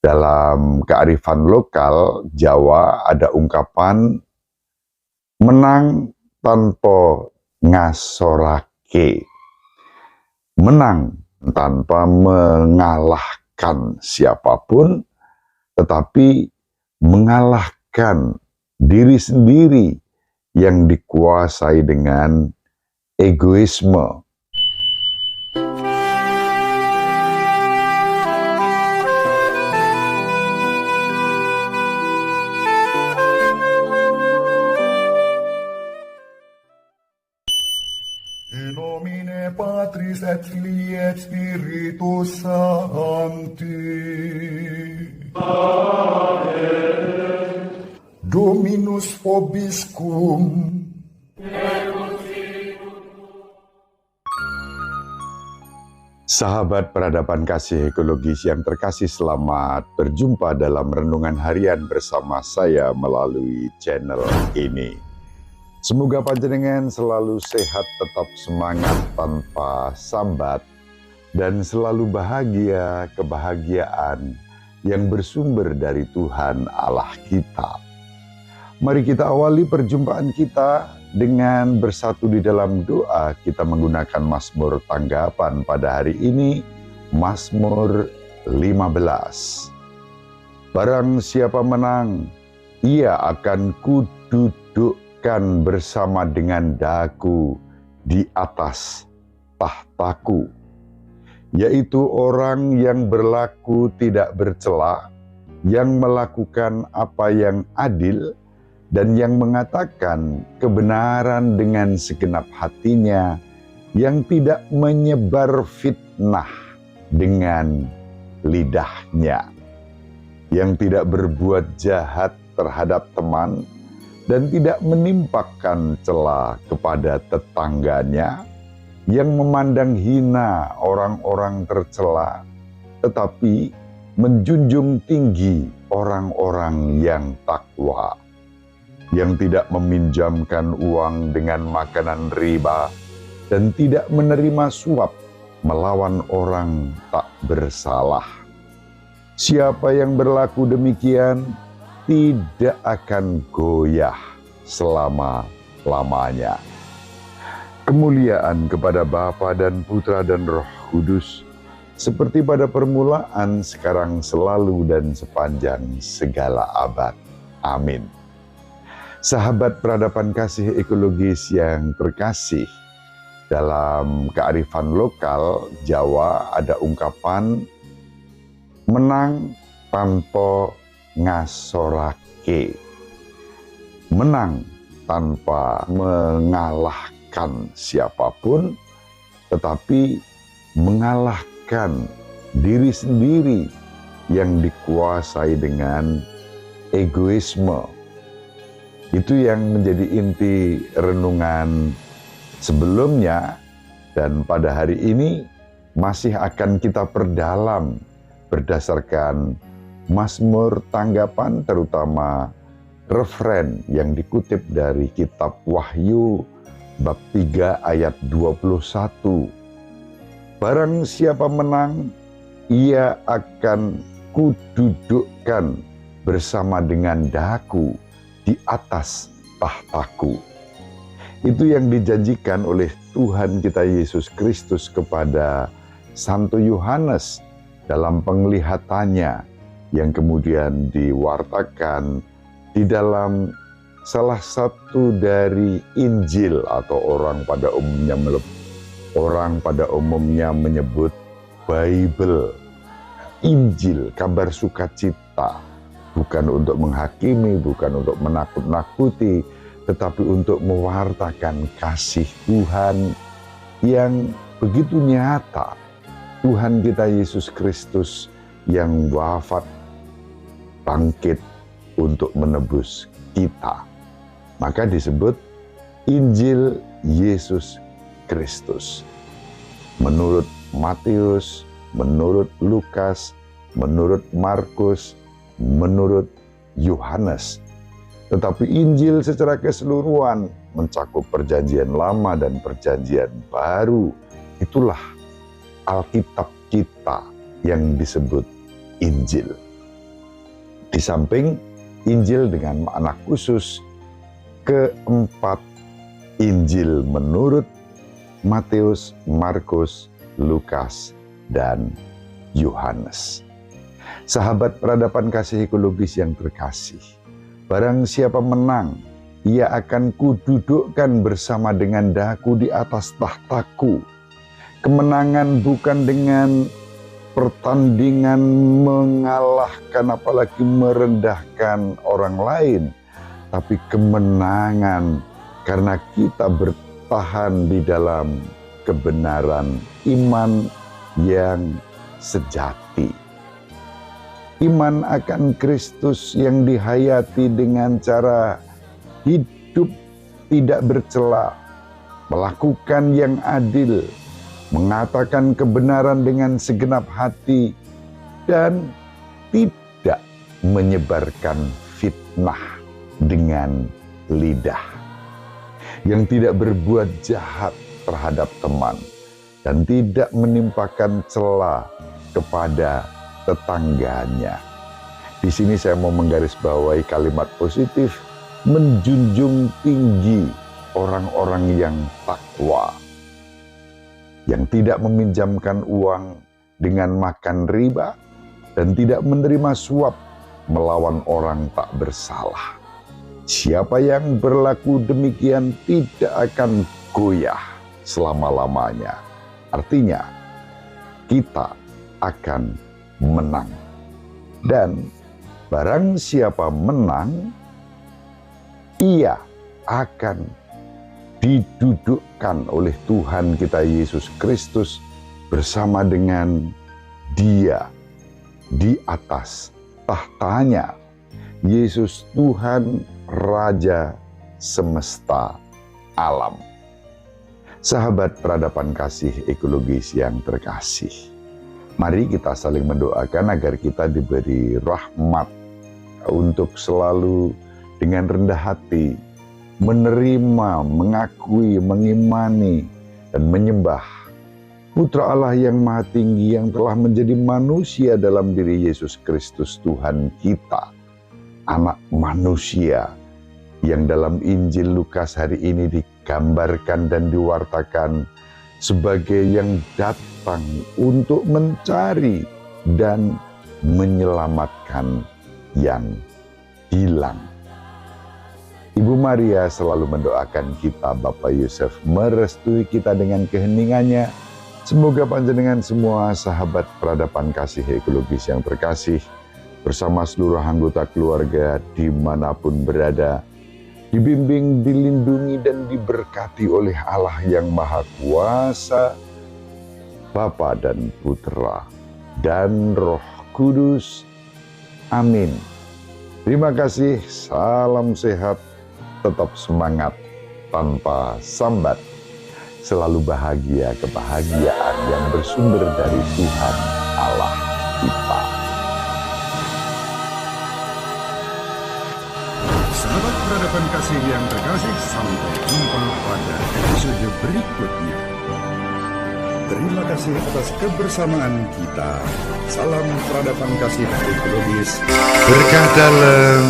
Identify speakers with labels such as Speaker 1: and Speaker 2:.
Speaker 1: Dalam kearifan lokal Jawa ada ungkapan menang tanpa ngasorake. Menang tanpa mengalahkan siapapun, tetapi mengalahkan diri sendiri yang dikuasai dengan egoisme.
Speaker 2: In nomine Patris et Filii et Spiritus Sancti. Amen. Dominus vobiscum.
Speaker 1: Sahabat peradaban kasih ekologis yang terkasih, selamat berjumpa dalam renungan harian bersama saya melalui channel ini. Semoga panjenengan selalu sehat, tetap semangat tanpa sambat, dan selalu bahagia kebahagiaan yang bersumber dari Tuhan Allah kita. Mari kita awali perjumpaan kita dengan bersatu di dalam doa. Kita menggunakan Mazmur tanggapan pada hari ini, Mazmur 15. Barang siapa menang, ia akan kududukkan bersama dengan daku di atas tahtaku, yaitu orang yang berlaku tidak bercela, yang melakukan apa yang adil, dan yang mengatakan kebenaran dengan segenap hatinya, yang tidak menyebar fitnah dengan lidahnya, yang tidak berbuat jahat terhadap teman, dan tidak menimpakan cela kepada tetangganya, yang memandang hina orang-orang tercela, tetapi menjunjung tinggi orang-orang yang takwa, yang tidak meminjamkan uang dengan makanan riba, dan tidak menerima suap melawan orang tak bersalah. Siapa yang berlaku demikian tidak akan goyah selama-lamanya. Kemuliaan kepada Bapa dan Putra dan Roh Kudus, seperti pada permulaan, sekarang, selalu, dan sepanjang segala abad. Amin. Sahabat peradaban kasih ekologis yang terkasih, dalam kearifan lokal Jawa ada ungkapan menang tanpa ngasorake. Menang tanpa mengalahkan siapapun, tetapi mengalahkan diri sendiri yang dikuasai dengan egoisme. Itu yang menjadi inti renungan sebelumnya, dan pada hari ini masih akan kita perdalam berdasarkan Mazmur tanggapan, terutama referen yang dikutip dari kitab Wahyu bab 3 ayat 21. Barang siapa menang, ia akan kududukkan bersama dengan daku di atas tahtaku. Itu yang dijanjikan oleh Tuhan kita Yesus Kristus kepada Santo Yohanes dalam penglihatannya, yang kemudian diwartakan di dalam salah satu dari Injil, atau orang pada umumnya menyebut Bible. Injil, kabar sukacita, bukan untuk menghakimi, bukan untuk menakut-nakuti, tetapi untuk mewartakan kasih Tuhan yang begitu nyata. Tuhan kita Yesus Kristus yang wafat, bangkit untuk menebus kita. Maka disebut Injil Yesus Kristus. Menurut Matius, menurut Lukas, menurut Markus, menurut Yohanes. Tetapi Injil secara keseluruhan mencakup perjanjian lama dan perjanjian baru. Itulah Alkitab kita yang disebut Injil. Di samping Injil dengan makna khusus, keempat Injil menurut Matius, Markus, Lukas, dan Yohanes. Sahabat peradaban kasih ekologis yang terkasih, barang siapa menang, ia akan kududukkan bersama dengan daku di atas tahtaku. Kemenangan bukan dengan pertandingan mengalahkan apalagi merendahkan orang lain, tapi kemenangan karena kita bertahan di dalam kebenaran iman yang sejati. Iman akan Kristus yang dihayati dengan cara hidup tidak bercela, melakukan yang adil, mengatakan kebenaran dengan segenap hati, dan tidak menyebarkan fitnah dengan lidah. Yang tidak berbuat jahat terhadap teman dan tidak menimpakan cela kepada tetangganya. Di sini saya mau menggarisbawahi kalimat positif, menjunjung tinggi orang-orang yang takwa, yang tidak meminjamkan uang dengan makan riba dan tidak menerima suap melawan orang tak bersalah. Siapa yang berlaku demikian tidak akan goyah selama-lamanya. Artinya, kita akan menang. Dan barang siapa menang, ia akan didudukkan oleh Tuhan kita Yesus Kristus bersama dengan Dia di atas tahtanya. Yesus Tuhan Raja semesta alam. Sahabat peradaban kasih ekologis yang terkasih, mari kita saling mendoakan agar kita diberi rahmat untuk selalu dengan rendah hati menerima, mengakui, mengimani, dan menyembah Putra Allah yang Maha Tinggi yang telah menjadi manusia dalam diri Yesus Kristus Tuhan kita, Anak manusia yang dalam Injil Lukas hari ini digambarkan dan diwartakan sebagai yang datang untuk mencari dan menyelamatkan yang hilang. Ibu Maria selalu mendoakan kita, Bapak Yusuf merestui kita dengan keheningannya. Semoga panjenengan semua sahabat peradaban kasih ekologis yang terkasih, bersama seluruh anggota keluarga dimanapun berada, dibimbing, dilindungi, dan diberkati oleh Allah yang Maha Kuasa, Bapa dan Putra, dan Roh Kudus. Amin. Terima kasih, salam sehat, tetap semangat, tanpa sambat. Selalu bahagia, kebahagiaan yang bersumber dari Tuhan Allah kita.
Speaker 2: Sahabat peradaban kasih yang terkasih, sampai jumpa pada episode berikutnya. Terima kasih atas kebersamaan kita. Salam peradaban kasih ekologis.
Speaker 1: Berkah dalam